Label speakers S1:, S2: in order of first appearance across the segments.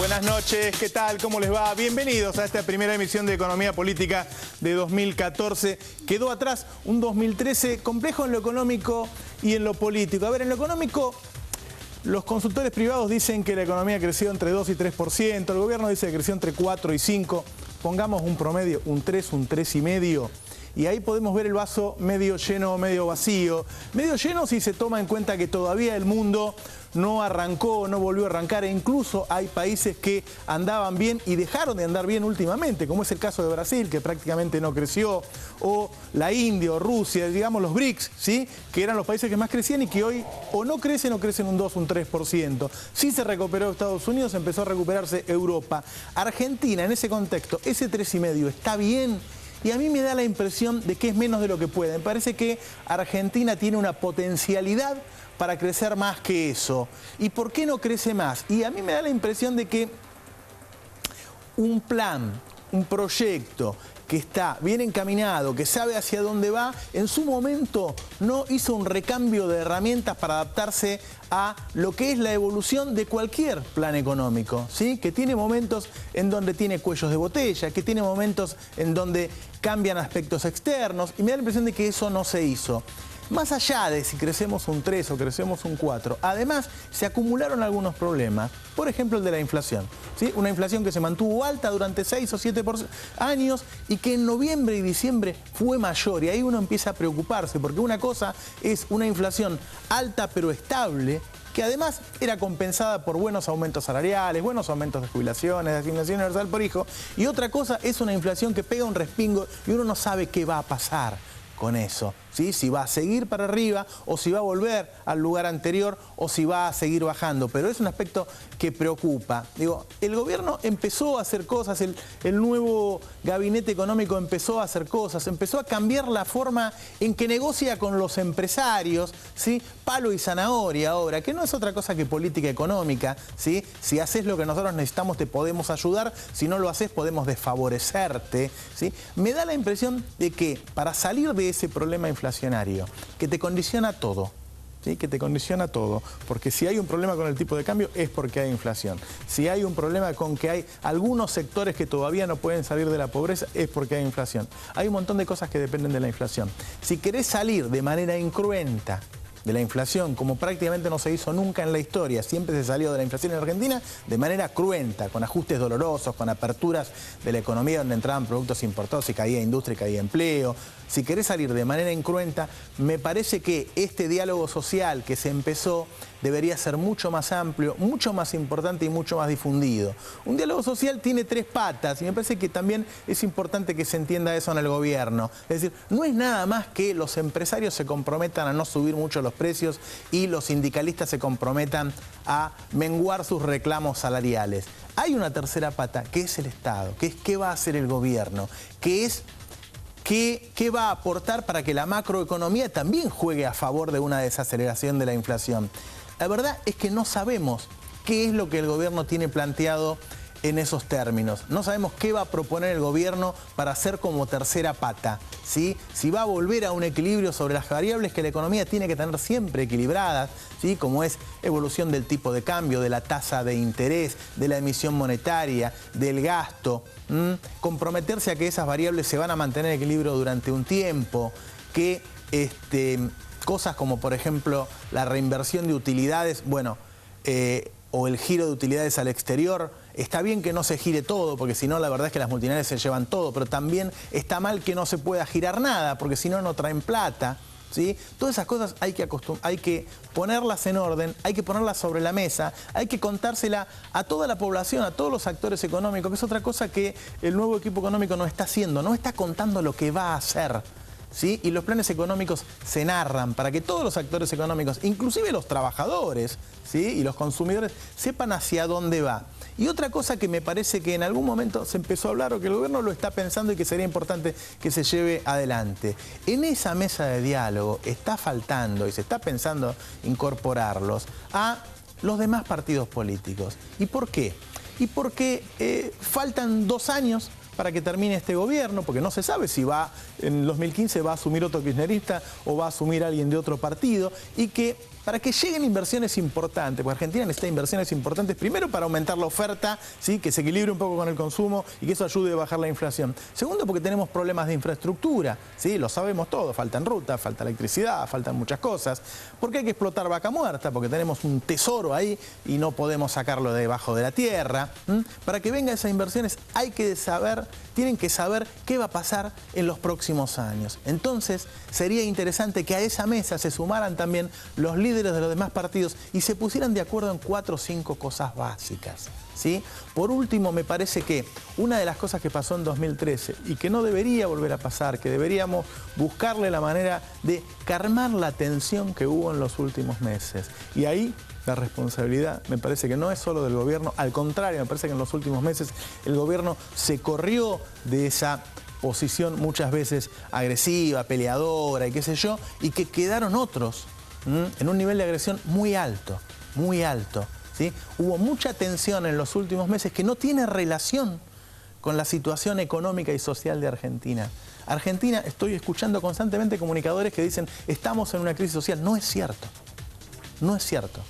S1: Buenas noches, ¿qué tal? ¿Cómo les va? Bienvenidos a esta primera emisión de Economía Política de 2014. Quedó atrás un 2013 complejo en lo económico y en lo político. A ver, en lo económico, los consultores privados dicen que la economía creció entre 2 y 3%, el gobierno dice que creció entre 4 y 5, pongamos un promedio, un 3,5%. Y ahí podemos ver el vaso medio lleno o medio vacío. Medio lleno si se toma en cuenta que todavía el mundo no arrancó, no volvió a arrancar, e incluso hay países que andaban bien y dejaron de andar bien últimamente, como es el caso de Brasil, que prácticamente no creció, o la India o Rusia, digamos los BRICS, ¿sí? Que eran los países que más crecían y que hoy o no crecen un 2, un 3%. Sí se recuperó Estados Unidos, empezó a recuperarse Europa. Argentina, en ese contexto, ese 3,5 está bien. Y a mí me da la impresión de que es menos de lo que puede. Me parece que Argentina tiene una potencialidad para crecer más que eso. ¿Y por qué no crece más? Y a mí me da la impresión de que un plan, un proyecto que está bien encaminado, que sabe hacia dónde va, en su momento no hizo un recambio de herramientas para adaptarse a lo que es la evolución de cualquier plan económico, ¿sí? Que tiene momentos en donde tiene cuellos de botella, que tiene momentos en donde cambian aspectos externos, y me da la impresión de que eso no se hizo. Más allá de si crecemos un 3 o crecemos un 4, además se acumularon algunos problemas, por ejemplo el de la inflación, ¿sí? Una inflación que se mantuvo alta durante 6 o 7 años y que en noviembre y diciembre fue mayor, y ahí uno empieza a preocuparse, porque una cosa es una inflación alta pero estable, que además era compensada por buenos aumentos salariales, buenos aumentos de jubilaciones, de asignación universal por hijo, y otra cosa es una inflación que pega un respingo y uno no sabe qué va a pasar con eso, ¿sí? Si va a seguir para arriba o si va a volver al lugar anterior o si va a seguir bajando, pero es un aspecto que preocupa. Digo, el gobierno empezó a hacer cosas, el nuevo gabinete económico empezó a hacer cosas, empezó a cambiar la forma en que negocia con los empresarios, ¿sí? Palo y zanahoria ahora, que no es otra cosa que política económica, ¿sí? Si haces lo que nosotros necesitamos te podemos ayudar, si no lo haces podemos desfavorecerte, ¿sí? Me da la impresión de que para salir de ese problema inflacionario, que te condiciona todo, ¿sí? Que te condiciona todo, porque si hay un problema con el tipo de cambio es porque hay inflación. Si hay un problema con que hay algunos sectores que todavía no pueden salir de la pobreza es porque hay inflación. Hay un montón de cosas que dependen de la inflación. Si querés salir de manera incruenta de la inflación, como prácticamente no se hizo nunca en la historia, siempre se salió de la inflación en Argentina de manera cruenta, con ajustes dolorosos, con aperturas de la economía donde entraban productos importados y caía industria y caía empleo. Si querés salir de manera incruenta, me parece que este diálogo social que se empezó debería ser mucho más amplio, mucho más importante y mucho más difundido. Un diálogo social tiene 3 patas y me parece que también es importante que se entienda eso en el gobierno. Es decir, no es nada más que los empresarios se comprometan a no subir mucho los precios y los sindicalistas se comprometan a menguar sus reclamos salariales. Hay una tercera pata que es el Estado, que es qué va a hacer el gobierno, que es ¿qué va a aportar para que la macroeconomía también juegue a favor de una desaceleración de la inflación? La verdad es que no sabemos qué es lo que el gobierno tiene planteado en esos términos. No sabemos qué va a proponer el gobierno para hacer como tercera pata, ¿sí? Si va a volver a un equilibrio sobre las variables que la economía tiene que tener siempre equilibradas, ¿sí? Como es evolución del tipo de cambio, de la tasa de interés, de la emisión monetaria, del gasto, comprometerse a que esas variables se van a mantener en equilibrio durante un tiempo, que cosas como por ejemplo la reinversión de utilidades, o el giro de utilidades al exterior. Está bien que no se gire todo, porque si no la verdad es que las multinacionales se llevan todo, pero también está mal que no se pueda girar nada, porque si no, no traen plata, ¿sí? Todas esas cosas hay que ponerlas en orden, hay que ponerlas sobre la mesa, hay que contársela a toda la población, a todos los actores económicos, que es otra cosa que el nuevo equipo económico no está haciendo, no está contando lo que va a hacer, ¿sí? Y los planes económicos se narran para que todos los actores económicos, inclusive los trabajadores, ¿sí? Y los consumidores, sepan hacia dónde va. Y otra cosa que me parece que en algún momento se empezó a hablar o que el gobierno lo está pensando y que sería importante que se lleve adelante. En esa mesa de diálogo está faltando y se está pensando incorporarlos a los demás partidos políticos. ¿Y por qué? Y porque faltan 2 años para que termine este gobierno, porque no se sabe si en 2015 va a asumir otro kirchnerista o va a asumir alguien de otro partido, y que para que lleguen inversiones importantes, porque Argentina necesita inversiones importantes, primero para aumentar la oferta, ¿sí? Que se equilibre un poco con el consumo y que eso ayude a bajar la inflación. Segundo, porque tenemos problemas de infraestructura, ¿sí? Lo sabemos todos, faltan rutas, falta electricidad, faltan muchas cosas. Porque hay que explotar vaca muerta, porque tenemos un tesoro ahí y no podemos sacarlo de debajo de la tierra. Para que vengan esas inversiones tienen que saber qué va a pasar en los próximos años. Entonces, sería interesante que a esa mesa se sumaran también los líderes de los demás partidos y se pusieran de acuerdo en 4 o 5 cosas básicas, ¿sí? Por último, me parece que una de las cosas que pasó en 2013 y que no debería volver a pasar, que deberíamos buscarle la manera de calmar la tensión que hubo en los últimos meses. Y ahí la responsabilidad me parece que no es solo del gobierno, al contrario, me parece que en los últimos meses el gobierno se corrió de esa posición muchas veces agresiva, peleadora y qué sé yo, y que quedaron otros en un nivel de agresión muy alto, muy alto. ¿Sí? Hubo mucha tensión en los últimos meses que no tiene relación con la situación económica y social de Argentina. Argentina, estoy escuchando constantemente comunicadores que dicen estamos en una crisis social. No es cierto, no es cierto.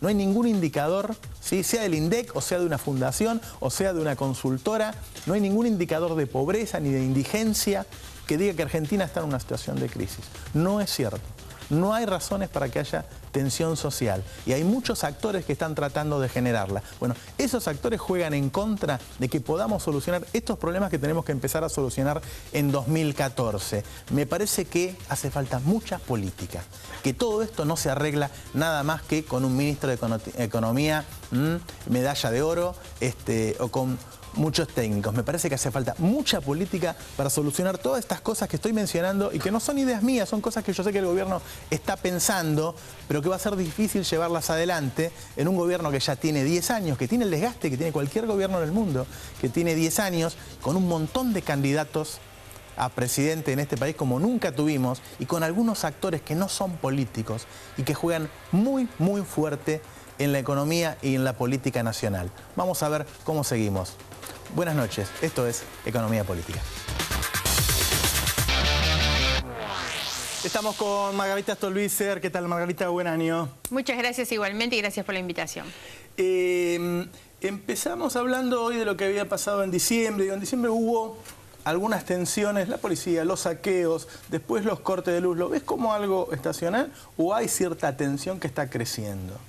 S1: No hay ningún indicador, ¿sí? Sea del INDEC, o sea de una fundación, o sea de una consultora, no hay ningún indicador de pobreza ni de indigencia que diga que Argentina está en una situación de crisis. No es cierto. No hay razones para que haya tensión social y hay muchos actores que están tratando de generarla. Bueno, esos actores juegan en contra de que podamos solucionar estos problemas que tenemos que empezar a solucionar en 2014. Me parece que hace falta mucha política, que todo esto no se arregla nada más que con un ministro de Economía, medalla de oro, o con muchos técnicos. Me parece que hace falta mucha política para solucionar todas estas cosas que estoy mencionando y que no son ideas mías, son cosas que yo sé que el gobierno está pensando, pero que va a ser difícil llevarlas adelante en un gobierno que ya tiene 10 años, que tiene el desgaste que tiene cualquier gobierno en el mundo, que tiene 10 años, con un montón de candidatos a presidente en este país como nunca tuvimos y con algunos actores que no son políticos y que juegan muy, muy fuerte en la economía y en la política nacional. Vamos a ver cómo seguimos. Buenas noches, esto es Economía Política. Estamos con Margarita Stolbizer. ¿Qué tal, Margarita? Buen año.
S2: Muchas gracias igualmente y gracias por la invitación.
S1: Empezamos hablando hoy de lo que había pasado en diciembre. En diciembre hubo algunas tensiones, la policía, los saqueos, después los cortes de luz. ¿Lo ves como algo estacional o hay cierta tensión que está creciendo?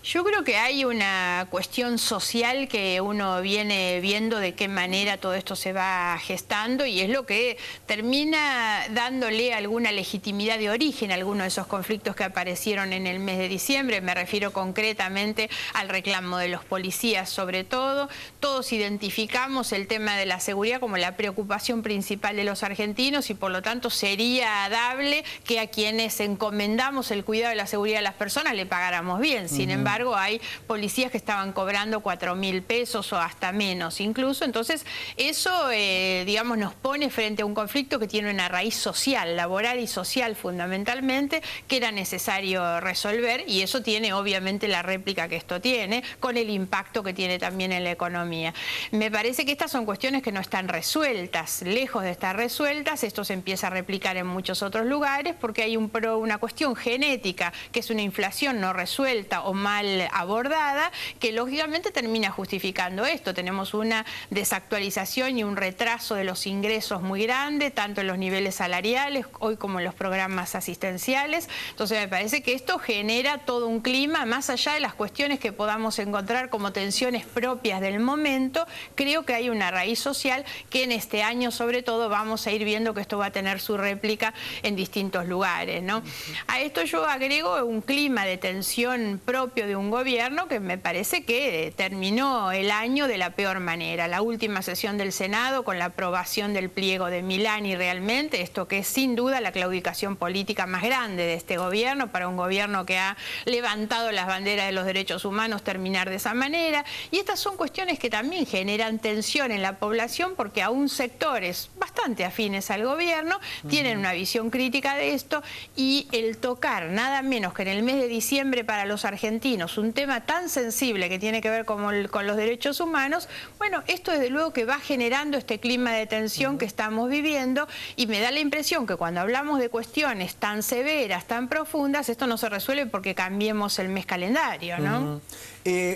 S2: Yo creo que hay una cuestión social que uno viene viendo de qué manera todo esto se va gestando y es lo que termina dándole alguna legitimidad de origen a algunos de esos conflictos que aparecieron en el mes de diciembre. Me refiero concretamente al reclamo de los policías sobre todo. Todos identificamos el tema de la seguridad como la preocupación principal de los argentinos y por lo tanto sería dable que a quienes encomendamos el cuidado de la seguridad de las personas le pagáramos bien. Sin embargo, hay policías que estaban cobrando 4.000 pesos o hasta menos incluso. Entonces, eso, digamos, nos pone frente a un conflicto que tiene una raíz social, laboral y social fundamentalmente, que era necesario resolver y eso tiene obviamente la réplica que esto tiene, con el impacto que tiene también en la economía. Me parece que estas son cuestiones que no están resueltas, lejos de estar resueltas. Esto se empieza a replicar en muchos otros lugares porque hay una cuestión genética, que es una inflación no resuelta o mal abordada, que lógicamente termina justificando esto. Tenemos una desactualización y un retraso de los ingresos muy grande, tanto en los niveles salariales, hoy como en los programas asistenciales. Entonces me parece que esto genera todo un clima, más allá de las cuestiones que podamos encontrar como tensiones propias del momento, creo que hay una raíz social que en este año sobre todo vamos a ir viendo que esto va a tener su réplica en distintos lugares, ¿no? A esto yo agrego un clima de tensión propio de un gobierno que me parece que terminó el año de la peor manera. La última sesión del Senado con la aprobación del pliego de Milani realmente, esto que es sin duda la claudicación política más grande de este gobierno, para un gobierno que ha levantado las banderas de los derechos humanos, terminar de esa manera. Y estas son cuestiones que también generan tensión en la población porque aún sectores bastante bastante afines al gobierno, tienen una visión crítica de esto, y el tocar nada menos que en el mes de diciembre para los argentinos un tema tan sensible que tiene que ver con los derechos humanos, bueno, esto desde luego que va generando este clima de tensión que estamos viviendo, y me da la impresión que cuando hablamos de cuestiones tan severas, tan profundas, esto no se resuelve porque cambiemos el mes calendario, ¿no?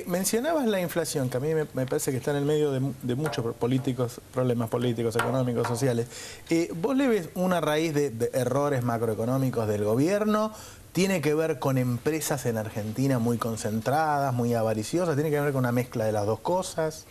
S1: Mencionabas la inflación, que a mí me parece que está en el medio de muchos problemas políticos, económicos, sociales. ¿Vos le ves una raíz de errores macroeconómicos del gobierno? ¿Tiene que ver con empresas en Argentina muy concentradas, muy avariciosas? ¿Tiene que ver con una mezcla de las dos cosas?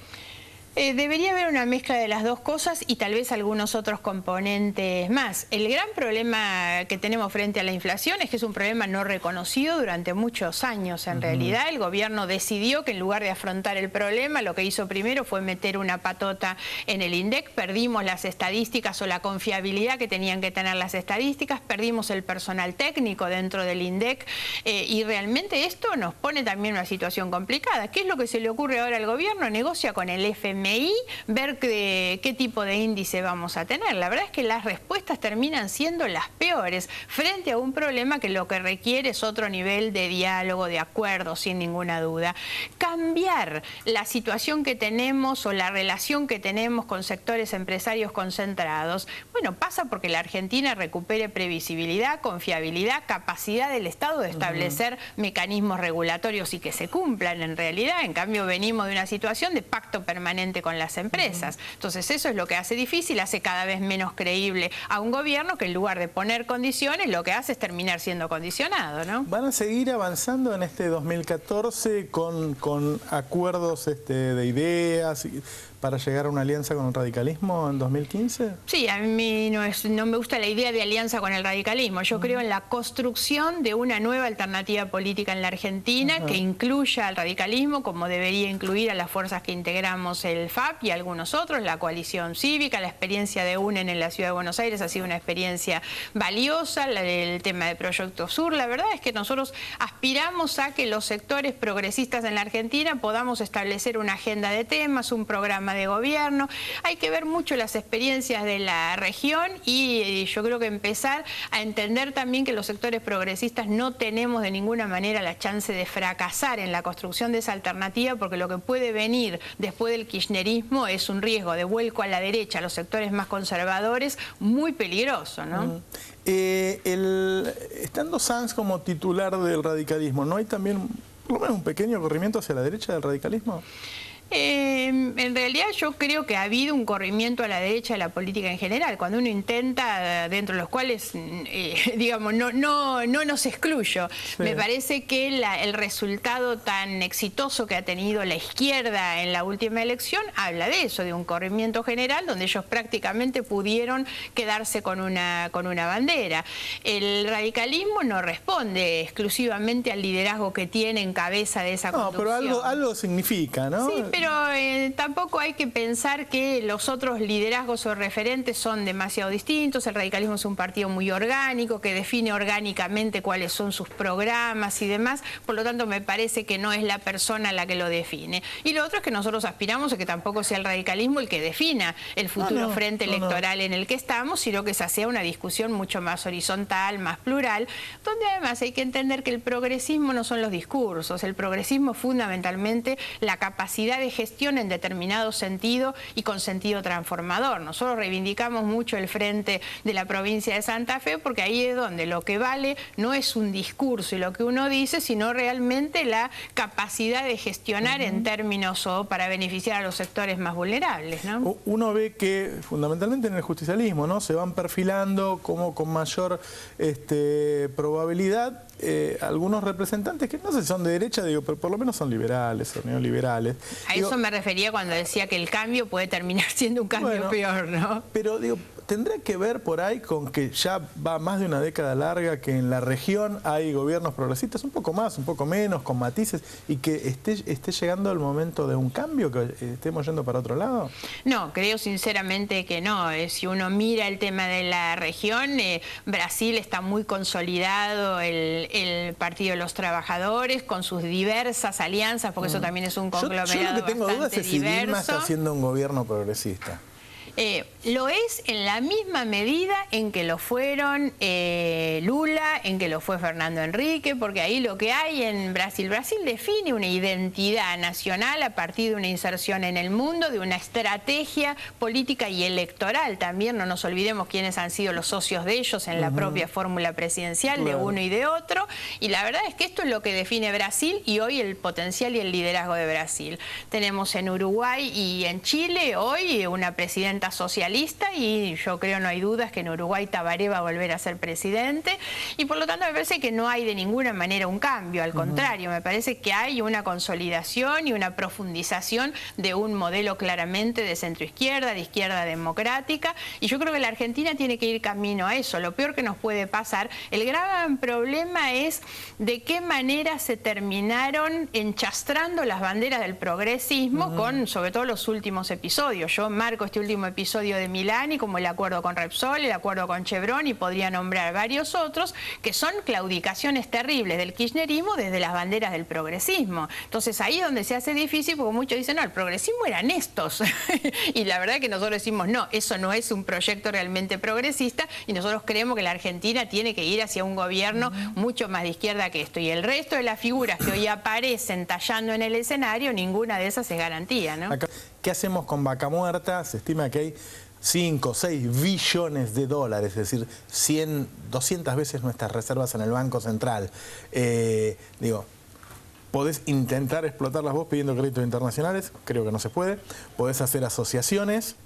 S2: Debería haber una mezcla de las dos cosas y tal vez algunos otros componentes más. El gran problema que tenemos frente a la inflación es que es un problema no reconocido durante muchos años. En realidad, el gobierno decidió que en lugar de afrontar el problema, lo que hizo primero fue meter una patota en el INDEC. Perdimos las estadísticas o la confiabilidad que tenían que tener las estadísticas, perdimos el personal técnico dentro del INDEC, y realmente esto nos pone también en una situación complicada. ¿Qué es lo que se le ocurre ahora al gobierno? Negocia con el FMI, ver qué tipo de índice vamos a tener. La verdad es que las respuestas terminan siendo las peores frente a un problema que lo que requiere es otro nivel de diálogo, de acuerdo, sin ninguna duda. Cambiar la situación que tenemos o la relación que tenemos con sectores empresarios concentrados, bueno, pasa porque la Argentina recupere previsibilidad, confiabilidad, capacidad del Estado de establecer mecanismos regulatorios y que se cumplan en realidad. En cambio, venimos de una situación de pacto permanente con las empresas. Entonces eso es lo que hace difícil, hace cada vez menos creíble a un gobierno que en lugar de poner condiciones lo que hace es terminar siendo condicionado, ¿no?
S1: ¿Van a seguir avanzando en este 2014 con acuerdos de ideas para llegar a una alianza con el radicalismo en 2015?
S2: Sí, a mí no me gusta la idea de alianza con el radicalismo. Yo creo en la construcción de una nueva alternativa política en la Argentina que incluya al radicalismo como debería incluir a las fuerzas que integramos el FAP y algunos otros, la coalición cívica. La experiencia de UNEN en la Ciudad de Buenos Aires ha sido una experiencia valiosa, el tema de Proyecto Sur. La verdad es que nosotros aspiramos a que los sectores progresistas en la Argentina podamos establecer una agenda de temas, un programa de gobierno. Hay que ver mucho las experiencias de la región y yo creo que empezar a entender también que los sectores progresistas no tenemos de ninguna manera la chance de fracasar en la construcción de esa alternativa, porque lo que puede venir después del kirchnerismo es un riesgo de vuelco a la derecha, a los sectores más conservadores, muy peligroso, ¿no?
S1: Estando Sanz como titular del radicalismo, ¿no hay también por lo menos un pequeño corrimiento hacia la derecha del radicalismo?
S2: En realidad yo creo que ha habido un corrimiento a la derecha de la política en general, cuando uno intenta, dentro de los cuales, digamos, no nos excluyo. Sí. Me parece que el resultado tan exitoso que ha tenido la izquierda en la última elección habla de eso, de un corrimiento general donde ellos prácticamente pudieron quedarse con una bandera. El radicalismo no responde exclusivamente al liderazgo que tiene en cabeza de esa conducción.
S1: No, pero algo significa, ¿no?
S2: Sí, pero tampoco hay que pensar que los otros liderazgos o referentes son demasiado distintos. El radicalismo es un partido muy orgánico, que define orgánicamente cuáles son sus programas y demás. Por lo tanto, me parece que no es la persona la que lo define. Y lo otro es que nosotros aspiramos a que tampoco sea el radicalismo el que defina el futuro frente electoral en el que estamos, sino que esa sea una discusión mucho más horizontal, más plural, donde además hay que entender que el progresismo no son los discursos. El progresismo es fundamentalmente la capacidad de gestión en determinado sentido y con sentido transformador. Nosotros reivindicamos mucho el frente de la provincia de Santa Fe porque ahí es donde lo que vale no es un discurso y lo que uno dice, sino realmente la capacidad de gestionar en términos o para beneficiar a los sectores más vulnerables, ¿no?
S1: Uno ve que fundamentalmente en el justicialismo, ¿no?, se van perfilando como con mayor probabilidad algunos representantes que no sé si son de derecha, digo, pero por lo menos son liberales o neoliberales.
S2: A eso me refería cuando decía que el cambio puede terminar siendo un cambio peor, ¿no?
S1: Pero digo, ¿tendrá que ver por ahí con que ya va más de una década larga que en la región hay gobiernos progresistas, un poco más, un poco menos, con matices, y que esté llegando el momento de un cambio, que estemos yendo para otro lado?
S2: No, creo sinceramente que no. Si uno mira el tema de la región, Brasil está muy consolidado, el Partido de los Trabajadores, con sus diversas alianzas, porque eso también es un conglomerado
S1: yo lo que tengo dudas es si
S2: diverso.
S1: Dilma está haciendo un gobierno progresista.
S2: Lo es en la misma medida en que lo fueron Lula, en que lo fue Fernando Henrique, porque ahí lo que hay en Brasil, Brasil define una identidad nacional a partir de una inserción en el mundo, de una estrategia política y electoral también. No nos olvidemos quiénes han sido los socios de ellos en la propia fórmula presidencial de uno y de otro, y la verdad es que esto es lo que define Brasil y hoy el potencial y el liderazgo de Brasil. Tenemos en Uruguay y en Chile hoy una presidenta socialista, y yo creo, no hay dudas que en Uruguay Tabaré va a volver a ser presidente, y por lo tanto me parece que no hay de ninguna manera un cambio, al contrario, me parece que hay una consolidación y una profundización de un modelo claramente de centroizquierda, de izquierda democrática, y yo creo que la Argentina tiene que ir camino a eso. Lo peor que nos puede pasar, el gran problema es de qué manera se terminaron enchastrando las banderas del progresismo con, sobre todo, los últimos episodios. Yo marco este último episodio de Milani como el acuerdo con Repsol, el acuerdo con Chevron, y podría nombrar varios otros que son claudicaciones terribles del kirchnerismo desde las banderas del progresismo. Entonces ahí es donde se hace difícil, porque muchos dicen, no, el progresismo eran estos. Y la verdad que nosotros decimos, no, eso no es un proyecto realmente progresista, y nosotros creemos que la Argentina tiene que ir hacia un gobierno mucho más de izquierda que esto. Y el resto de las figuras que hoy aparecen tallando en el escenario, ninguna de esas es garantía, ¿no?
S1: ¿Qué hacemos con Vaca Muerta? Se estima que hay 5 o 6 billones de dólares, es decir, 100, 200 veces nuestras reservas en el Banco Central. Digo, podés intentar explotarlas vos pidiendo créditos internacionales, creo que no se puede. Podés hacer asociaciones,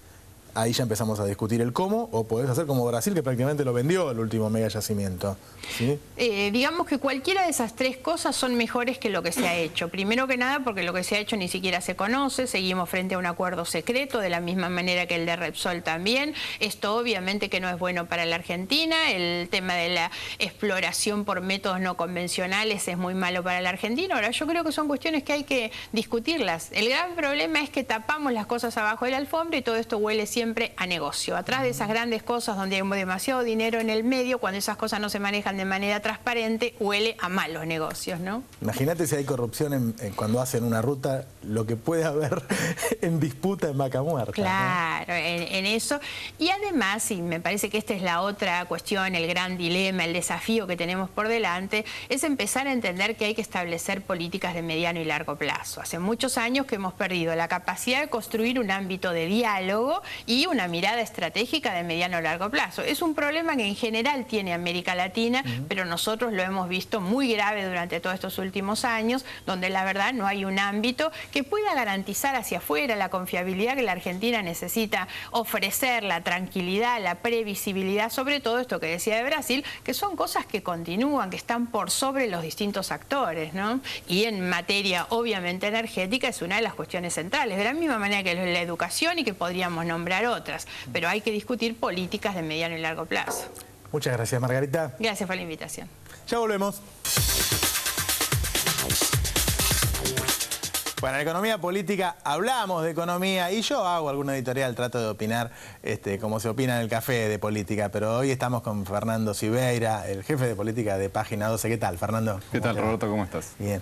S1: ahí ya empezamos a discutir el cómo, o podés hacer como Brasil, que prácticamente lo vendió el último mega yacimiento. ¿Sí?
S2: Digamos que cualquiera de esas tres cosas son mejores que lo que se ha hecho. Primero que nada, porque lo que se ha hecho ni siquiera se conoce, seguimos frente a un acuerdo secreto, de la misma manera que el de Repsol también. Esto obviamente que no es bueno para la Argentina, el tema de la exploración por métodos no convencionales es muy malo para la Argentina. Ahora, yo creo que son cuestiones que hay que discutirlas. El gran problema es que tapamos las cosas abajo de la alfombra y todo esto huele siempre a negocio. Atrás de esas grandes cosas donde hay demasiado dinero en el medio, cuando esas cosas no se manejan de manera transparente, huele a malos negocios, ¿no?
S1: Imagínate si hay corrupción cuando hacen una ruta, lo que puede haber en disputa en Vaca Muerta.
S2: Claro, ¿no? en eso. Y además, y me parece que esta es la otra cuestión, el gran dilema, el desafío que tenemos por delante, es empezar a entender que hay que establecer políticas de mediano y largo plazo. Hace muchos años que hemos perdido la capacidad de construir un ámbito de diálogo y una mirada estratégica de mediano a largo plazo. Es un problema que en general tiene América Latina, pero nosotros lo hemos visto muy grave durante todos estos últimos años, donde la verdad no hay un ámbito que pueda garantizar hacia afuera la confiabilidad que la Argentina necesita ofrecer, la tranquilidad, la previsibilidad, sobre todo esto que decía de Brasil, que son cosas que continúan, que están por sobre los distintos actores, ¿no? Y en materia, obviamente, energética es una de las cuestiones centrales, de la misma manera que la educación y que podríamos nombrar otras, pero hay que discutir políticas de mediano y largo plazo.
S1: Muchas gracias, Margarita.
S2: Gracias por la invitación.
S1: Ya volvemos. Bueno, en Economía Política hablamos de economía y yo hago alguna editorial, trato de opinar como se opina en el café de política, pero hoy estamos con Fernando Siveira, el jefe de política de Página 12. ¿Qué tal, Fernando?
S3: ¿Qué tal, Roberto? ¿Cómo estás?
S1: Bien.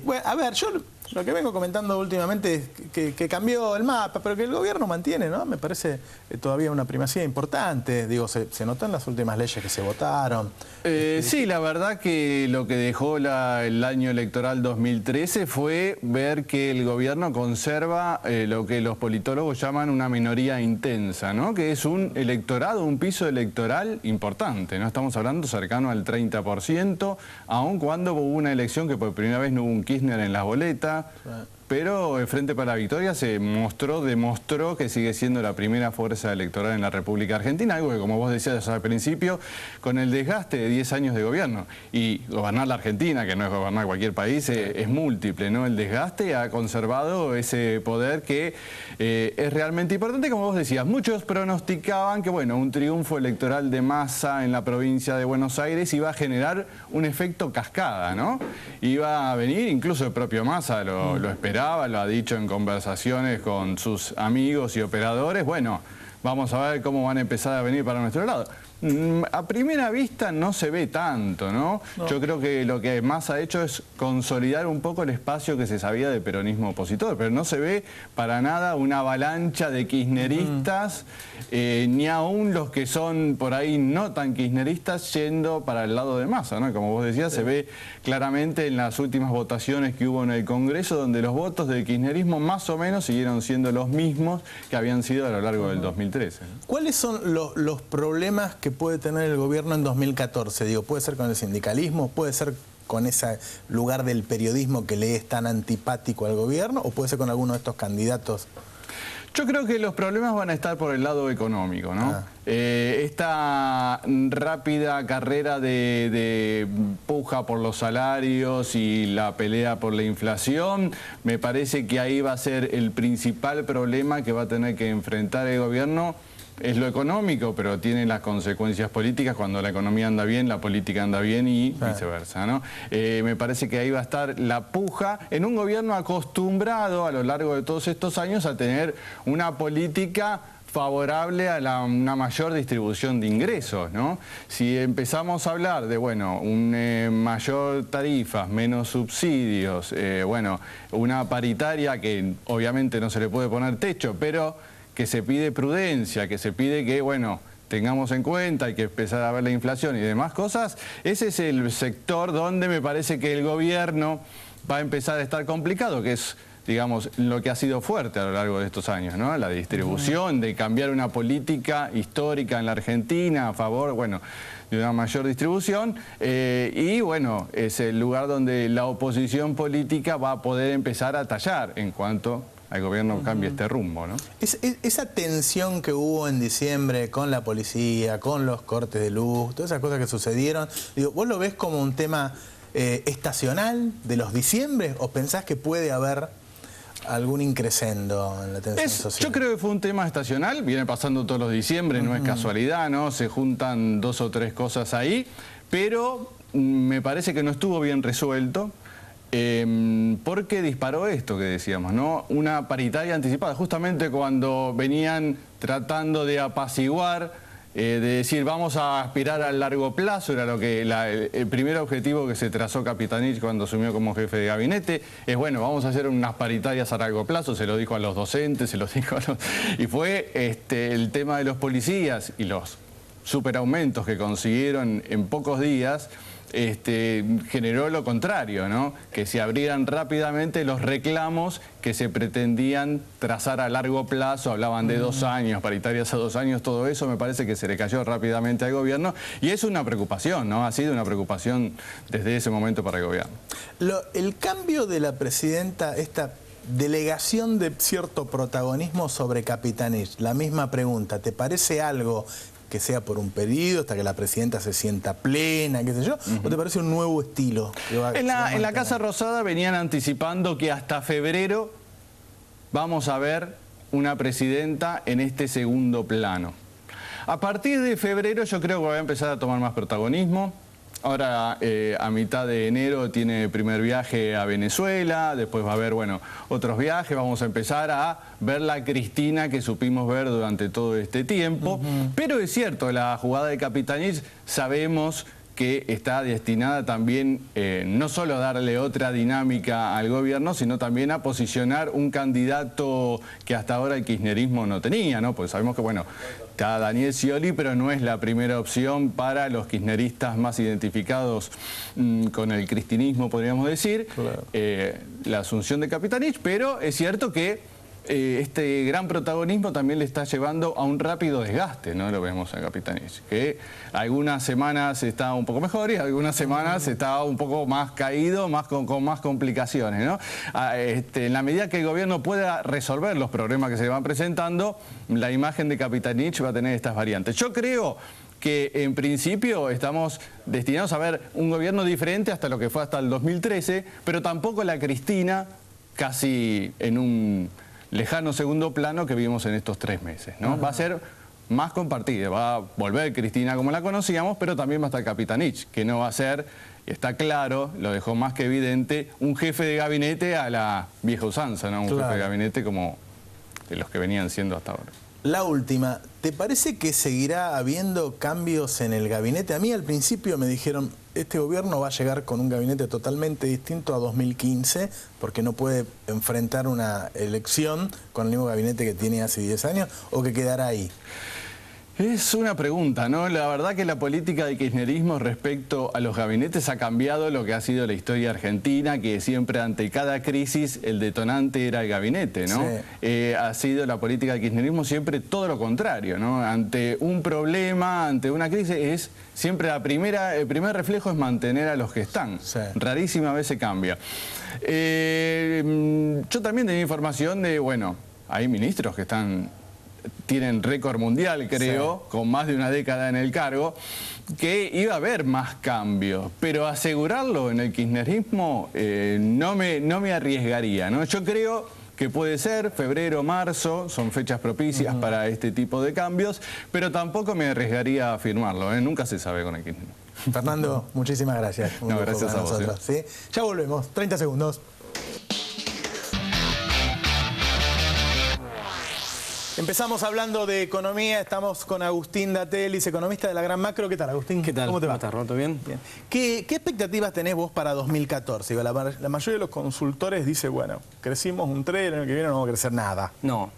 S1: Bueno, a ver, yo lo que vengo comentando últimamente es que cambió el mapa, pero que el gobierno mantiene, ¿no? Me parece todavía una primacía importante. Digo, se notó en las últimas leyes que se votaron.
S3: Sí, la verdad que lo que dejó el año electoral 2013 fue ver que el gobierno conserva lo que los politólogos llaman una minoría intensa, ¿no? Que es un electorado, un piso electoral importante, ¿no? Estamos hablando cercano al 30%, aun cuando hubo una elección que por primera vez no hubo un Kirchner en las boletas. Pero el Frente para la Victoria demostró que sigue siendo la primera fuerza electoral en la República Argentina, algo que, como vos decías al principio, con el desgaste de 10 años de gobierno y gobernar la Argentina, que no es gobernar cualquier país, es múltiple, ¿no? El desgaste ha conservado ese poder que es realmente importante. Como vos decías, muchos pronosticaban que, bueno, un triunfo electoral de Massa en la provincia de Buenos Aires iba a generar un efecto cascada, ¿no? Iba a venir, incluso el propio Massa lo esperaba, lo ha dicho en conversaciones con sus amigos y operadores. Bueno, vamos a ver cómo van a empezar a venir para nuestro lado. A primera vista no se ve tanto, ¿no? Yo creo que lo que más ha hecho es consolidar un poco el espacio que se sabía de peronismo opositor, pero no se ve para nada una avalancha de kirchneristas, ni aún los que son por ahí no tan kirchneristas yendo para el lado de Massa, ¿no? Como vos decías, se ve claramente en las últimas votaciones que hubo en el Congreso, donde los votos del kirchnerismo más o menos siguieron siendo los mismos que habían sido a lo largo del 2013.
S1: ¿Cuáles son los problemas que puede tener el gobierno en 2014? Digo, puede ser con el sindicalismo, puede ser con ese lugar del periodismo que le es tan antipático al gobierno, o puede ser con alguno de estos candidatos.
S3: Yo creo que los problemas van a estar por el lado económico, ¿no? Esta rápida carrera de puja por los salarios y la pelea por la inflación, me parece que ahí va a ser el principal problema que va a tener que enfrentar el gobierno. Es lo económico, pero tiene las consecuencias políticas. Cuando la economía anda bien, la política anda bien y viceversa, ¿no? Me parece que ahí va a estar la puja en un gobierno acostumbrado a lo largo de todos estos años a tener una política favorable a una mayor distribución de ingresos, ¿no? Si empezamos a hablar de, bueno, mayor tarifas, menos subsidios, bueno, una paritaria que obviamente no se le puede poner techo, pero que se pide prudencia, que se pide que, bueno, tengamos en cuenta, hay que empezar a ver la inflación y demás cosas, ese es el sector donde me parece que el gobierno va a empezar a estar complicado, que es, digamos, lo que ha sido fuerte a lo largo de estos años, ¿no? La distribución, de cambiar una política histórica en la Argentina a favor, bueno, de una mayor distribución, y bueno, es el lugar donde la oposición política va a poder empezar a tallar en cuanto al gobierno cambie este rumbo, ¿no?
S1: Esa tensión que hubo en diciembre con la policía, con los cortes de luz, todas esas cosas que sucedieron, digo, ¿vos lo ves como un tema estacional de los diciembre o pensás que puede haber algún increscendo en la tensión social?
S3: Yo creo que fue un tema estacional, viene pasando todos los diciembre, no es casualidad, ¿no? Se juntan 2 o 3 cosas ahí, pero me parece que no estuvo bien resuelto. Porque disparó esto que decíamos, ¿no? Una paritaria anticipada, justamente cuando venían tratando de apaciguar, de decir vamos a aspirar al largo plazo, era lo que el primer objetivo que se trazó Capitanich cuando asumió como jefe de gabinete, es bueno, vamos a hacer unas paritarias a largo plazo, se lo dijo a los docentes, se lo dijo a los... Y fue el tema de los policías y los superaumentos que consiguieron en pocos días, generó lo contrario, ¿no? Que se abrieran rápidamente los reclamos que se pretendían trazar a largo plazo, hablaban de 2 años, paritarias a 2 años, todo eso me parece que se le cayó rápidamente al gobierno y es una preocupación, ¿no? Ha sido una preocupación desde ese momento para el gobierno.
S1: El cambio de la presidenta, esta delegación de cierto protagonismo sobre Capitanich, la misma pregunta, ¿te parece algo que sea por un periodo hasta que la presidenta se sienta plena, qué sé yo, o te parece un nuevo estilo?
S3: En la Casa Rosada venían anticipando que hasta febrero vamos a ver una presidenta en este segundo plano. A partir de febrero yo creo que va a empezar a tomar más protagonismo. Ahora, a mitad de enero tiene el primer viaje a Venezuela, después va a haber, bueno, otros viajes, vamos a empezar a ver la Cristina que supimos ver durante todo este tiempo. Pero es cierto, la jugada de Capitanich sabemos que está destinada también no solo a darle otra dinámica al gobierno, sino también a posicionar un candidato que hasta ahora el kirchnerismo no tenía, ¿no? Porque sabemos que, bueno, está Daniel Scioli, pero no es la primera opción para los kirchneristas más identificados con el cristinismo, podríamos decir, claro. La asunción de Capitanich, pero es cierto que este gran protagonismo también le está llevando a un rápido desgaste, ¿no? Lo vemos a Capitanich, que algunas semanas está un poco mejor y algunas semanas está un poco más caído, con más complicaciones, ¿no? En la medida que el gobierno pueda resolver los problemas que se van presentando, la imagen de Capitanich va a tener estas variantes. Yo creo que en principio estamos destinados a ver un gobierno diferente hasta lo que fue hasta el 2013, pero tampoco la Cristina casi en un lejano segundo plano que vimos en estos 3 meses, ¿no? Va a ser más compartida, va a volver Cristina como la conocíamos, pero también va a estar Capitanich, que no va a ser, está claro, lo dejó más que evidente, un jefe de gabinete a la vieja usanza, ¿no? Un jefe de gabinete como de los que venían siendo hasta ahora.
S1: La última, ¿te parece que seguirá habiendo cambios en el gabinete? A mí al principio me dijeron, este gobierno va a llegar con un gabinete totalmente distinto a 2015, porque no puede enfrentar una elección con el mismo gabinete que tiene hace 10 años, o que quedará ahí.
S3: Es una pregunta, ¿no? La verdad que la política del kirchnerismo respecto a los gabinetes ha cambiado lo que ha sido la historia argentina, que siempre ante cada crisis el detonante era el gabinete, ¿no? Sí. Ha sido la política del kirchnerismo siempre todo lo contrario, ¿no? Ante un problema, ante una crisis, es siempre el primer reflejo es mantener a los que están. Sí. Rarísima vez se cambia. Yo también tenía información de, bueno, hay ministros que tienen récord mundial, creo, sí, con más de una década en el cargo, que iba a haber más cambios, pero asegurarlo en el kirchnerismo no me arriesgaría, ¿no? Yo creo que puede ser febrero, marzo, son fechas propicias para este tipo de cambios, pero tampoco me arriesgaría a afirmarlo, ¿eh? Nunca se sabe con el kirchnerismo.
S1: Fernando, muchísimas gracias.
S3: No, gracias a vos.
S1: ¿Sí? Ya volvemos, 30 segundos. Empezamos hablando de economía, estamos con Agustín Datelis, economista de la Gran Macro. ¿Qué tal, Agustín?
S4: ¿Qué tal?
S1: ¿Cómo te va?
S4: ¿Cómo estás, Roberto? ¿Bien?
S1: Bien. ¿Qué expectativas tenés vos para 2014? La mayoría de los consultores dice, bueno, crecimos un 3, el año que viene no vamos a crecer nada.
S4: No,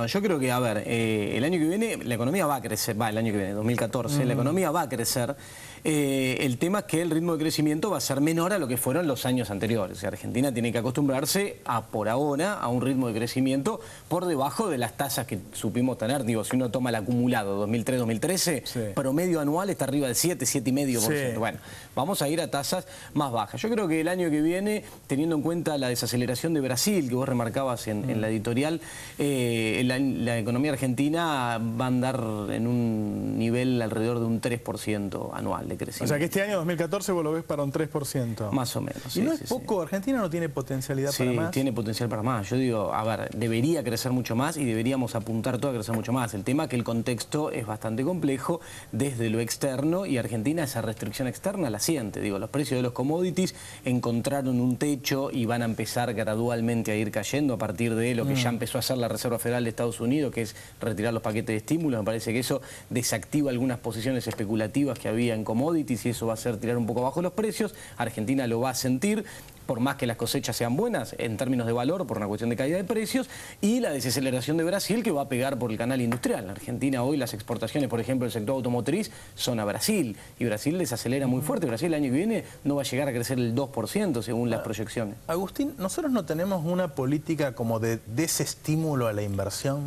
S4: yo creo que, a ver, el año que viene la economía va a crecer, el año que viene, 2014, la economía va a crecer. El tema es que el ritmo de crecimiento va a ser menor a lo que fueron los años anteriores. O sea, Argentina tiene que acostumbrarse por ahora a un ritmo de crecimiento por debajo de las tasas que supimos tener. Digo, si uno toma el acumulado 2003-2013, sí, promedio anual está arriba del 7,5%. Sí. Bueno, vamos a ir a tasas más bajas. Yo creo que el año que viene, teniendo en cuenta la desaceleración de Brasil, que vos remarcabas en la editorial, la economía argentina va a andar en un nivel alrededor de un 3% anual de crecimiento.
S1: O sea que este año 2014 vos lo ves para un 3%.
S4: Más o menos.
S1: ¿Y no es poco? ¿Argentina no tiene potencialidad para más? Sí,
S4: tiene potencial para más. Yo digo, a ver, debería crecer mucho más y deberíamos apuntar todo a crecer mucho más. El tema es que el contexto es bastante complejo desde lo externo y Argentina esa restricción externa la siente. Digo, los precios de los commodities encontraron un techo y van a empezar gradualmente a ir cayendo a partir de lo que ya empezó a hacer la Reserva Federal de Estados Unidos, que es retirar los paquetes de estímulos. Me parece que eso desactiva algunas posiciones especulativas que había en commodities y eso va a hacer tirar un poco abajo los precios. Argentina lo va a sentir, por más que las cosechas sean buenas en términos de valor, por una cuestión de caída de precios, y la desaceleración de Brasil, que va a pegar por el canal industrial. En Argentina hoy las exportaciones, por ejemplo, del sector automotriz son a Brasil, y Brasil desacelera muy fuerte. Brasil el año que viene no va a llegar a crecer el 2% según las proyecciones.
S1: Agustín, ¿nosotros no tenemos una política como de desestímulo a la inversión?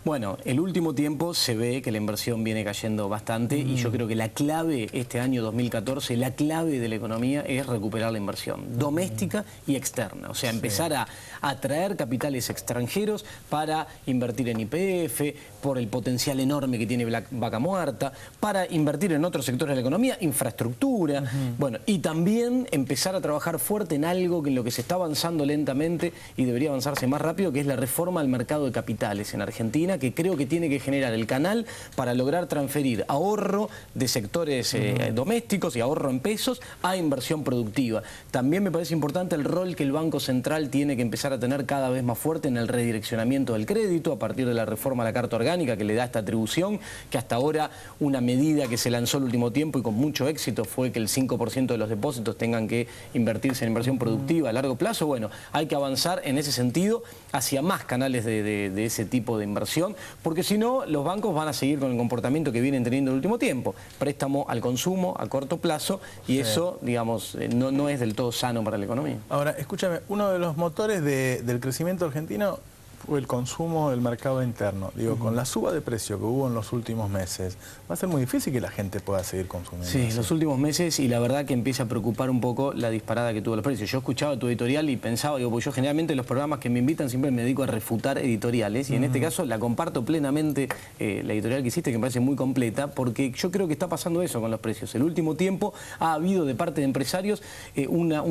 S4: Bueno, el último tiempo se ve que la inversión viene cayendo bastante y yo creo que la clave este año 2014, la clave de la economía es recuperar la inversión doméstica y externa. O sea, empezar a atraer capitales extranjeros para invertir en YPF, por el potencial enorme que tiene Vaca Muerta, para invertir en otros sectores de la economía, infraestructura, bueno, y también empezar a trabajar fuerte en algo en lo que se está avanzando lentamente y debería avanzarse más rápido, que es la reforma al mercado de capitales en Argentina, que creo que tiene que generar el canal para lograr transferir ahorro de sectores domésticos y ahorro en pesos a inversión productiva. También me parece importante el rol que el Banco Central tiene que empezar a tener cada vez más fuerte en el redireccionamiento del crédito a partir de la reforma a la Carta Orgánica que le da esta atribución, que hasta ahora una medida que se lanzó el último tiempo y con mucho éxito fue que el 5% de los depósitos tengan que invertirse en inversión productiva a largo plazo. Bueno, hay que avanzar en ese sentido hacia más canales de ese tipo de inversión, porque si no, los bancos van a seguir con el comportamiento que vienen teniendo el último tiempo. Préstamo al consumo a corto plazo y eso, digamos, no es del todo sano para la economía.
S1: Ahora, escúchame, uno de los motores del crecimiento argentino fue el consumo del mercado interno. Digo, con la suba de precio que hubo en los últimos meses, va a ser muy difícil que la gente pueda seguir consumiendo.
S4: Sí, los últimos meses, y la verdad que empieza a preocupar un poco la disparada que tuvo los precios. Yo escuchaba tu editorial y pensaba, digo, porque yo generalmente los programas que me invitan siempre me dedico a refutar editoriales, y en este caso la comparto plenamente, la editorial que hiciste, que me parece muy completa, porque yo creo que está pasando eso con los precios. El último tiempo ha habido de parte de empresarios una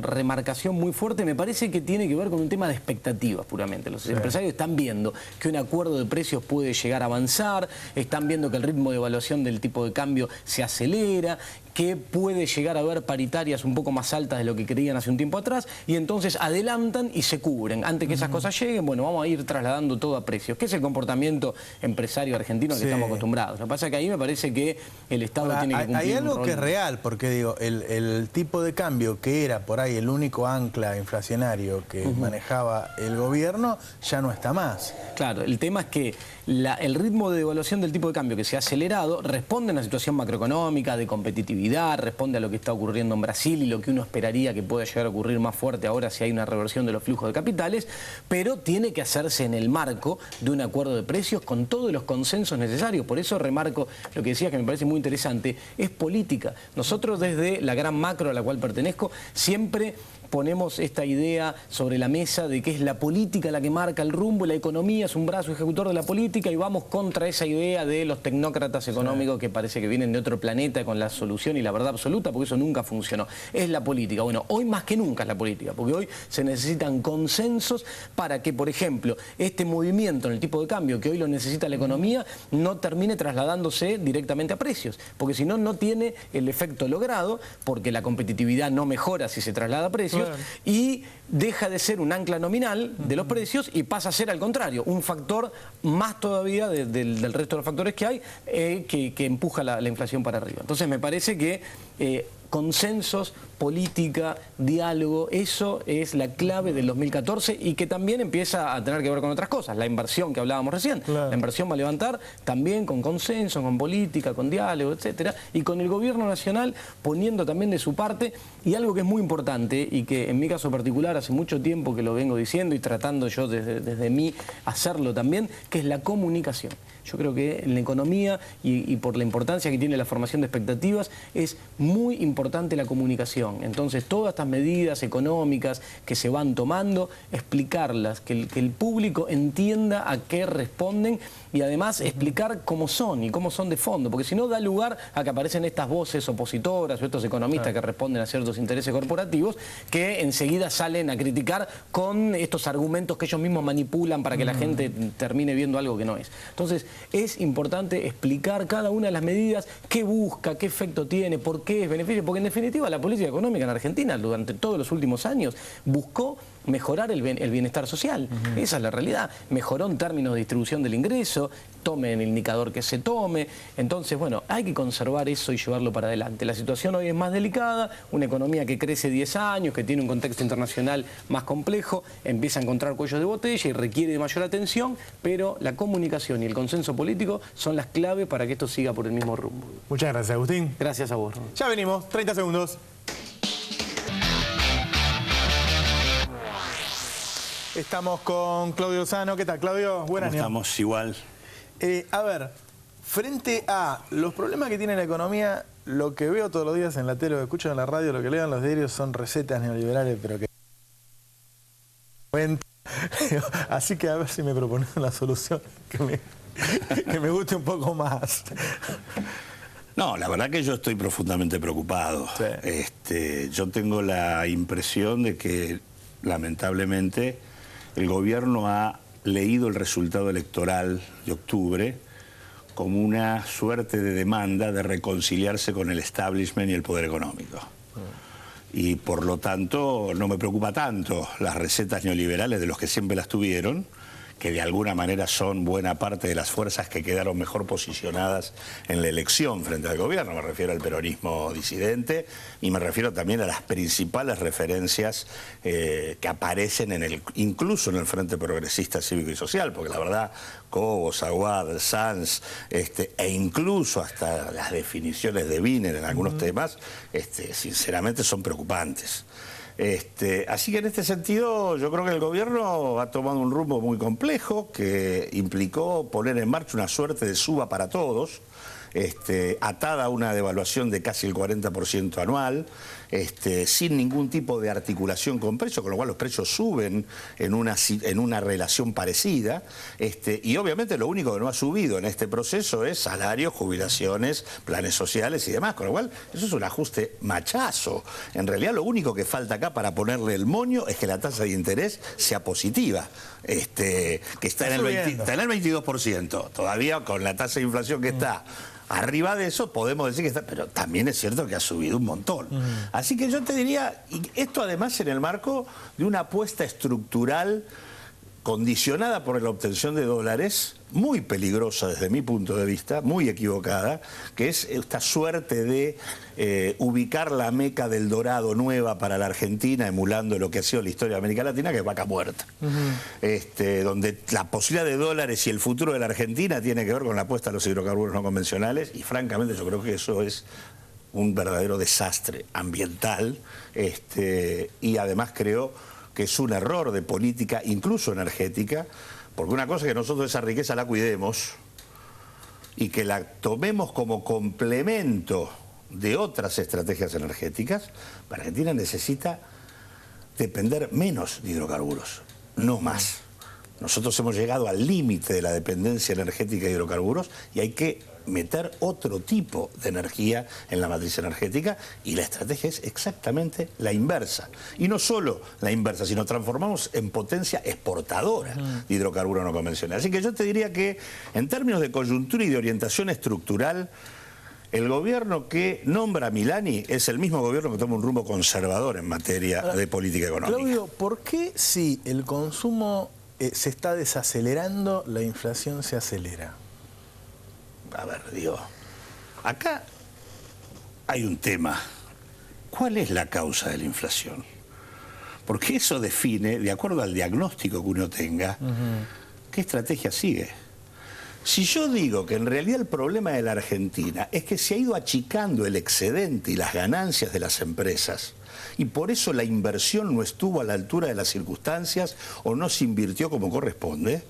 S4: remarcación muy fuerte, me parece que tiene que ver con un tema de expectativas puramente. Los empresarios están viendo que un acuerdo de precios puede llegar a avanzar, están viendo que el ritmo de evaluación del tipo de cambio se acelera, que puede llegar a haber paritarias un poco más altas de lo que creían hace un tiempo atrás, y entonces adelantan y se cubren. Antes que esas cosas lleguen, bueno, vamos a ir trasladando todo a precios, que es el comportamiento empresario argentino al que estamos acostumbrados. Lo que pasa es que ahí me parece que el Estado tiene que cumplir
S1: hay algo
S4: un rol.
S1: que es real, porque digo, el tipo de cambio que era por ahí el único ancla inflacionario que manejaba el gobierno, ya no está más.
S4: Claro, el tema es que el ritmo de devaluación del tipo de cambio que se ha acelerado responde a una situación macroeconómica, de competitividad, responde a lo que está ocurriendo en Brasil y lo que uno esperaría que pueda llegar a ocurrir más fuerte ahora si hay una reversión de los flujos de capitales, pero tiene que hacerse en el marco de un acuerdo de precios con todos los consensos necesarios. Por eso remarco lo que decías, que me parece muy interesante, es política. Nosotros desde la gran macro a la cual pertenezco siempre ponemos esta idea sobre la mesa de que es la política la que marca el rumbo, y la economía es un brazo ejecutor de la política, y vamos contra esa idea de los tecnócratas económicos que parece que vienen de otro planeta con la solución y la verdad absoluta, porque eso nunca funcionó. Es la política. Bueno, hoy más que nunca es la política, porque hoy se necesitan consensos para que, por ejemplo, este movimiento en el tipo de cambio que hoy lo necesita la economía no termine trasladándose directamente a precios, porque si no, no tiene el efecto logrado, porque la competitividad no mejora si se traslada a precios. Y deja de ser un ancla nominal de los precios y pasa a ser, al contrario, un factor más todavía del resto de los factores que hay que empuja la inflación para arriba. Entonces me parece que consensos, política, diálogo, eso es la clave del 2014, y que también empieza a tener que ver con otras cosas. La inversión que hablábamos recién, la inversión va a levantar también con consenso, con política, con diálogo, etcétera, y con el gobierno nacional poniendo también de su parte. Y algo que es muy importante y que en mi caso particular hace mucho tiempo que lo vengo diciendo y tratando yo desde mí hacerlo también, que es la comunicación. Yo creo que en la economía y por la importancia que tiene la formación de expectativas es muy importante la comunicación. Entonces todas estas medidas económicas que se van tomando, explicarlas, que el público entienda a qué responden, y además explicar cómo son y cómo son de fondo, porque si no da lugar a que aparecen estas voces opositoras o estos economistas que responden a ciertos intereses corporativos que enseguida salen a criticar con estos argumentos que ellos mismos manipulan para que la gente termine viendo algo que no es. Entonces es importante explicar cada una de las medidas, qué busca, qué efecto tiene, por qué es beneficio, porque en definitiva la política económica en Argentina durante todos los últimos años buscó mejorar el bienestar social. Esa es la realidad. Mejoró en términos de distribución del ingreso, tomen el indicador que se tome. Entonces, bueno, hay que conservar eso y llevarlo para adelante. La situación hoy es más delicada, una economía que crece 10 años, que tiene un contexto internacional más complejo, empieza a encontrar cuellos de botella y requiere de mayor atención, pero la comunicación y el consenso político son las claves para que esto siga por el mismo rumbo.
S1: Muchas gracias, Agustín.
S4: Gracias a vos.
S1: Ya venimos, 30 segundos. Estamos con Claudio Lozano. ¿Qué tal, Claudio? Buenas noches.
S5: Estamos igual.
S1: A ver, frente a los problemas que tiene la economía, lo que veo todos los días en la tele, lo que escucho en la radio, lo que leo en los diarios son recetas neoliberales, pero que... Así que a ver si me proponen una solución que me guste un poco más.
S5: No, la verdad que yo estoy profundamente preocupado. Sí. Yo tengo la impresión de que, lamentablemente, el gobierno ha leído el resultado electoral de octubre como una suerte de demanda de reconciliarse con el establishment y el poder económico. Y por lo tanto no me preocupa tanto las recetas neoliberales de los que siempre las tuvieron, que de alguna manera son buena parte de las fuerzas que quedaron mejor posicionadas en la elección frente al gobierno. Me refiero al peronismo disidente y me refiero también a las principales referencias que aparecen incluso en el Frente Progresista Cívico y Social, porque la verdad, Cobos, Aguad, Sanz, e incluso hasta las definiciones de Wiener en algunos temas, sinceramente son preocupantes. Así que en este sentido yo creo que el gobierno ha tomado un rumbo muy complejo que implicó poner en marcha una suerte de suba para todos, atada a una devaluación de casi el 40% anual, sin ningún tipo de articulación con precios, con lo cual los precios suben en una relación parecida, y obviamente lo único que no ha subido en este proceso es salarios, jubilaciones, planes sociales y demás, con lo cual eso es un ajuste machazo. En realidad lo único que falta acá para ponerle el moño es que la tasa de interés sea positiva, que está en el 22%, todavía con la tasa de inflación que está arriba de eso podemos decir que está, pero también es cierto que ha subido un montón. Así que yo te diría, y esto además en el marco de una apuesta estructural condicionada por la obtención de dólares, muy peligrosa desde mi punto de vista, muy equivocada, que es esta suerte de ubicar la meca del dorado nueva para la Argentina, emulando lo que ha sido la historia de América Latina, que es vaca muerta. Donde la posibilidad de dólares y el futuro de la Argentina tiene que ver con la apuesta a los hidrocarburos no convencionales, y francamente yo creo que eso es un verdadero desastre ambiental, y además creo que es un error de política, incluso energética, porque una cosa es que nosotros esa riqueza la cuidemos y que la tomemos como complemento de otras estrategias energéticas. La Argentina necesita depender menos de hidrocarburos, no más. Nosotros hemos llegado al límite de la dependencia energética de hidrocarburos y hay que meter otro tipo de energía en la matriz energética, y la estrategia es exactamente la inversa. Y no solo la inversa, sino transformamos en potencia exportadora de hidrocarburos no convencionales. Así que yo te diría que en términos de coyuntura y de orientación estructural, el gobierno que nombra a Milani es el mismo gobierno que toma un rumbo conservador en materia de política económica.
S1: Claudio, ¿por qué si el consumo se está desacelerando, la inflación se acelera?
S5: A ver, digo, acá hay un tema. ¿Cuál es la causa de la inflación? Porque eso define, de acuerdo al diagnóstico que uno tenga, qué estrategia sigue. Si yo digo que en realidad el problema de la Argentina es que se ha ido achicando el excedente y las ganancias de las empresas, y por eso la inversión no estuvo a la altura de las circunstancias o no se invirtió como corresponde,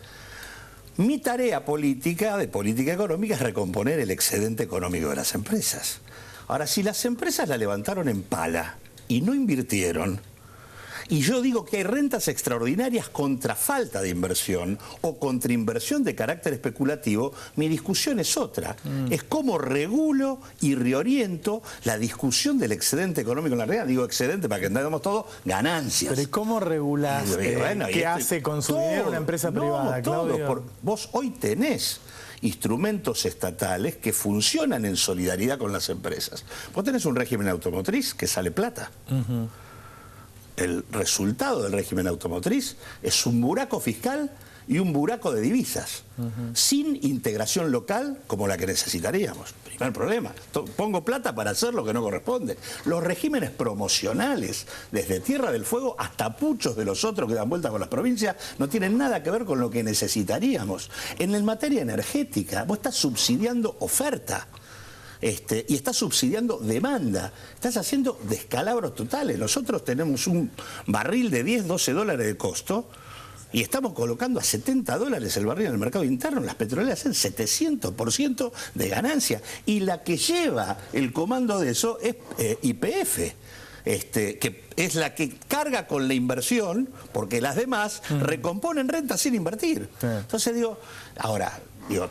S5: mi tarea política, de política económica, es recomponer el excedente económico de las empresas. Ahora, si las empresas la levantaron en pala y no invirtieron, y yo digo que hay rentas extraordinarias contra falta de inversión o contra inversión de carácter especulativo, mi discusión es otra. Es cómo regulo y reoriento la discusión del excedente económico en la realidad. Digo excedente para que entendamos todo, ganancias.
S1: Pero ¿y cómo regulás qué hace con su dinero una empresa privada, Claudio?
S5: Vos hoy tenés instrumentos estatales que funcionan en solidaridad con las empresas. Vos tenés un régimen automotriz que sale plata. El resultado del régimen automotriz es un buraco fiscal y un buraco de divisas, sin integración local como la que necesitaríamos. Primer problema, pongo plata para hacer lo que no corresponde. Los regímenes promocionales, desde Tierra del Fuego hasta puchos de los otros que dan vuelta con las provincias, no tienen nada que ver con lo que necesitaríamos. En materia energética, vos estás subsidiando oferta. Y estás subsidiando demanda, estás haciendo descalabros totales. Nosotros tenemos un barril de 10, 12 dólares de costo y estamos colocando a 70 dólares el barril en el mercado interno. Las petroleras hacen 700% de ganancia, y la que lleva el comando de eso es YPF. Que es la que carga con la inversión, porque las demás recomponen renta sin invertir. Entonces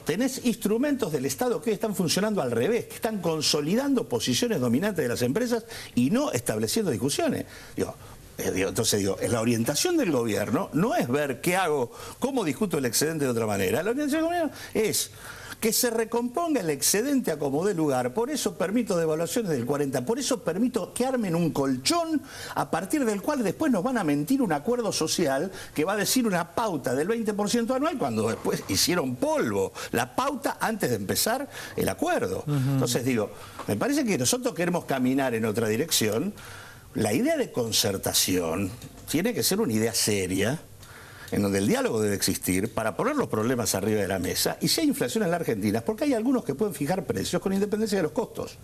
S5: tenés instrumentos del Estado que están funcionando al revés, que están consolidando posiciones dominantes de las empresas y no estableciendo discusiones. Entonces la orientación del gobierno no es ver qué hago, cómo discuto el excedente de otra manera. La orientación del gobierno es que se recomponga el excedente a como dé lugar. Por eso permito devaluaciones del 40%, por eso permito que armen un colchón a partir del cual después nos van a mentir un acuerdo social que va a decir una pauta del 20% anual, cuando después hicieron polvo la pauta antes de empezar el acuerdo. Entonces me parece que nosotros queremos caminar en otra dirección. La idea de concertación tiene que ser una idea seria, en donde el diálogo debe existir para poner los problemas arriba de la mesa. Y si hay inflación en la Argentina, es porque hay algunos que pueden fijar precios con independencia de los costos.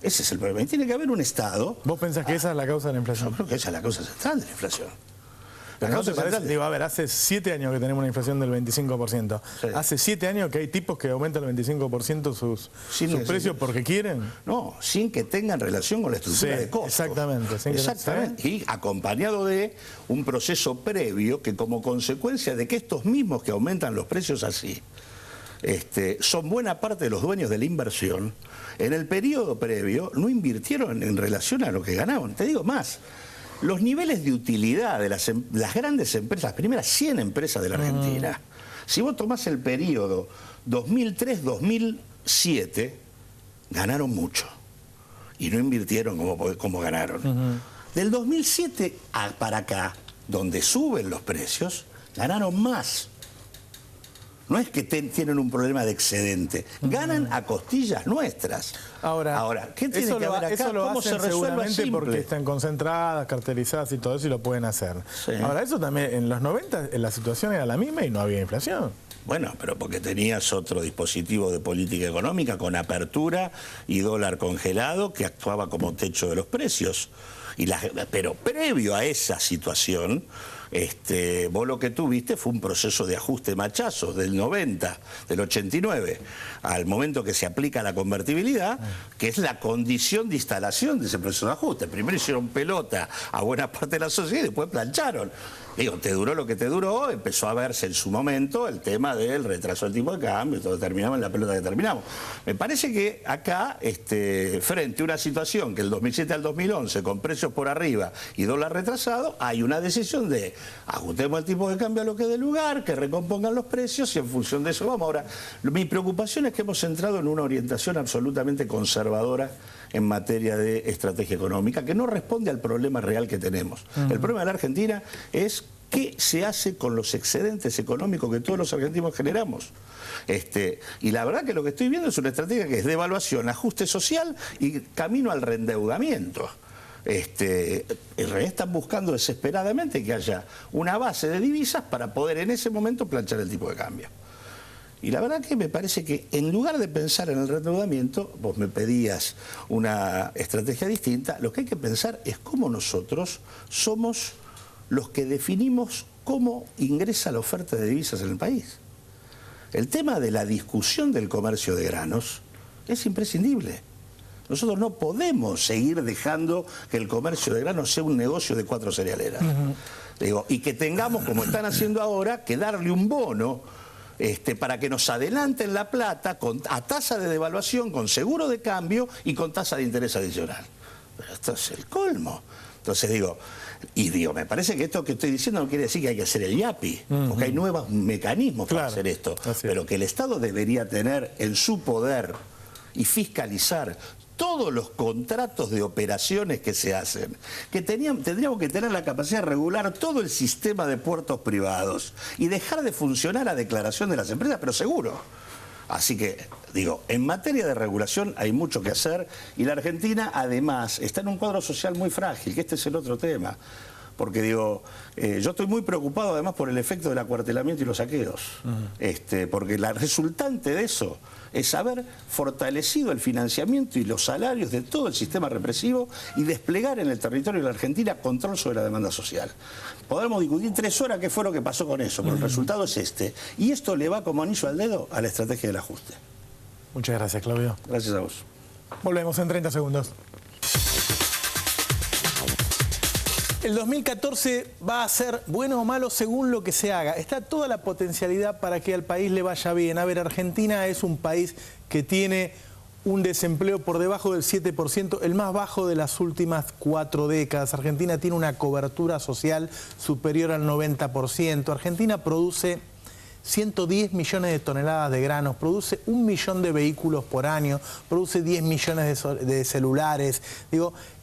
S5: Ese es el problema. Y tiene que haber un Estado...
S1: ¿Vos pensás que esa es la causa de la inflación?
S5: Yo creo que esa es la causa central de la inflación. Pero
S1: ¿No te parece? Digo, a ver, hace 7 años que tenemos una inflación del 25%. Sí. Hace 7 años que hay tipos que aumentan el 25% sus precios porque quieren.
S5: No, sin que tengan relación con la estructura de costos.
S1: Exactamente.
S5: Exactamente. Y acompañado de un proceso previo que, como consecuencia de que estos mismos que aumentan los precios así, son buena parte de los dueños de la inversión, en el periodo previo no invirtieron en relación a lo que ganaban. Te digo más, los niveles de utilidad de las grandes empresas, las primeras 100 empresas de la Argentina, si vos tomás el periodo 2003-2007, ganaron mucho y no invirtieron como ganaron. Del 2007 para acá, donde suben los precios, ganaron más. No es que tienen un problema de excedente, ganan a costillas nuestras.
S1: Ahora,
S5: ¿qué tiene que haber acá?
S1: Eso lo
S5: ¿Cómo se
S1: hacen
S5: resuelve
S1: seguramente
S5: simple?
S1: porque están concentradas, cartelizadas y todo eso y lo pueden hacer.
S5: Sí.
S1: Ahora, eso también, en los 90 la situación era la misma y no había inflación.
S5: Bueno, pero porque tenías otro dispositivo de política económica con apertura y dólar congelado que actuaba como techo de los precios. Pero previo a esa situación, vos lo que tuviste fue un proceso de ajuste machazo del 90, del 89, al momento que se aplica la convertibilidad, que es la condición de instalación de ese proceso de ajuste. Primero hicieron pelota a buena parte de la sociedad y después plancharon. Digo, te duró lo que te duró, empezó a verse en su momento el tema del retraso del tipo de cambio, y todo terminamos en la pelota que terminamos. Me parece que acá, frente a una situación que el 2007 al 2011, con precios por arriba y dólar retrasado, hay una decisión de ajustemos el tipo de cambio a lo que dé lugar, que recompongan los precios y en función de eso vamos. Ahora, mi preocupación es que hemos entrado en una orientación absolutamente conservadora en materia de estrategia económica, que no responde al problema real que tenemos. El problema de la Argentina es qué se hace con los excedentes económicos que todos los argentinos generamos. Y la verdad que lo que estoy viendo es una estrategia que es devaluación, ajuste social y camino al reendeudamiento. En realidad están buscando desesperadamente que haya una base de divisas para poder en ese momento planchar el tipo de cambio. Y la verdad que me parece que en lugar de pensar en el reendeudamiento, vos me pedías una estrategia distinta, lo que hay que pensar es cómo nosotros somos los que definimos cómo ingresa la oferta de divisas en el país. El tema de la discusión del comercio de granos es imprescindible. Nosotros no podemos seguir dejando que el comercio de granos sea un negocio de 4 cerealeras. Y que tengamos, como están haciendo ahora, que darle un bono para que nos adelanten la plata a tasa de devaluación, con seguro de cambio y con tasa de interés adicional. Pero esto es el colmo. Entonces me parece que esto que estoy diciendo no quiere decir que hay que hacer el IAPI, porque hay nuevos mecanismos para hacer esto, pero que el Estado debería tener en su poder y fiscalizar todos los contratos de operaciones que se hacen, que tendríamos que tener la capacidad de regular todo el sistema de puertos privados y dejar de funcionar a declaración de las empresas, pero seguro. Así que, en materia de regulación hay mucho que hacer y la Argentina, además, está en un cuadro social muy frágil, que este es el otro tema. Porque yo estoy muy preocupado además por el efecto del acuartelamiento y los saqueos. Porque la resultante de eso es haber fortalecido el financiamiento y los salarios de todo el sistema represivo y desplegar en el territorio de la Argentina control sobre la demanda social. Podremos discutir 3 horas qué fue lo que pasó con eso, pero el resultado es este. Y esto le va como anillo al dedo a la estrategia del ajuste.
S1: Muchas gracias, Claudio.
S5: Gracias a vos.
S1: Volvemos en 30 segundos. El 2014 va a ser bueno o malo según lo que se haga. Está toda la potencialidad para que al país le vaya bien. A ver, Argentina es un país que tiene un desempleo por debajo del 7%, el más bajo de las últimas 4 décadas. Argentina tiene una cobertura social superior al 90%. Argentina produce 110 millones de toneladas de granos, produce 1 millón de vehículos por año, produce 10 millones de celulares.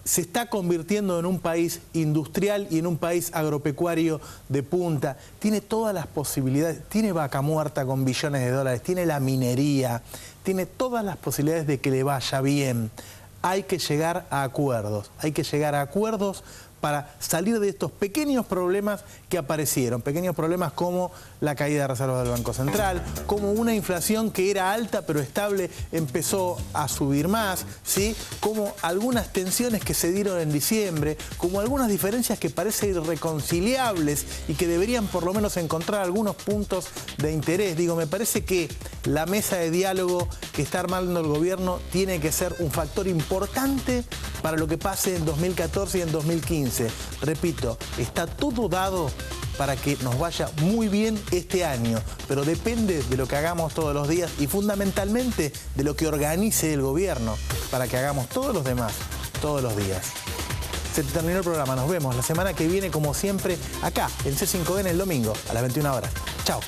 S1: Se está convirtiendo en un país industrial y en un país agropecuario de punta. Tiene todas las posibilidades, tiene Vaca Muerta con billones de dólares, tiene la minería, tiene todas las posibilidades de que le vaya bien. Hay que llegar a acuerdos para salir de estos pequeños problemas que aparecieron, pequeños problemas como la caída de reservas del Banco Central, como una inflación que era alta pero estable empezó a subir más, ¿sí? Como algunas tensiones que se dieron en diciembre, como algunas diferencias que parecen irreconciliables y que deberían por lo menos encontrar algunos puntos de interés. Digo, me parece que la mesa de diálogo que está armando el gobierno tiene que ser un factor importante para lo que pase en 2014 y en 2015. Repito, está todo dado para que nos vaya muy bien este año, pero depende de lo que hagamos todos los días y fundamentalmente de lo que organice el gobierno para que hagamos todos los demás todos los días. Se terminó el programa, nos vemos la semana que viene como siempre acá en C5N el domingo a las 21 horas. Chao.